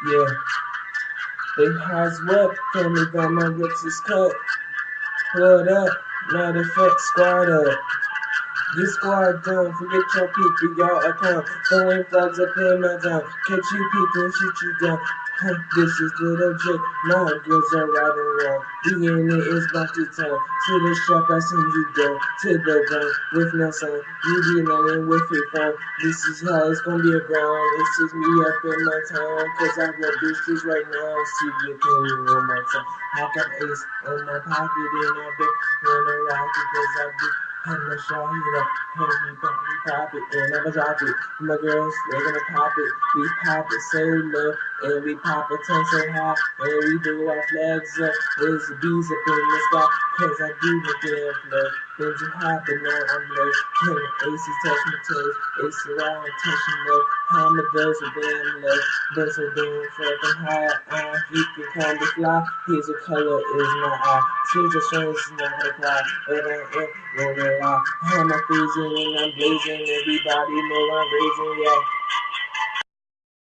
Yeah, they has what? Family got my lips is cut. Blood up, matter of fact, squad up. Get squad down, forget your people, y'all account. Throwing flags up in my town. Catch you people and shoot you down. Huh, this is little J. My girls are riding around. DNA is about to town. To the shop, I send you down. To the ground with no sound. You be lying with a frown. This is how it's gonna be a ground. This is me up in my town. Cause I rub bitches right now. See you can one more time. I got ace on my pocket and I've been wanna rock it cause I do. I'm a shot it up, everybody pop it, and never drop it. My girls, they're gonna pop it. We pop it so low, and we pop a ton so high, and we do our flags up. There's the bees up in the sky, cause I do the damn flow. Been too high, but now I'm low. Can the aces touch my toes? It's around, touching low. How my girls are damn low. Been so damn fucking high. You can call me fly. Here's a color is my eye. Tears are showing, it's not gonna cry. But I am gonna lie. I'm freezing and I'm blazing. Everybody know I'm raising, yeah.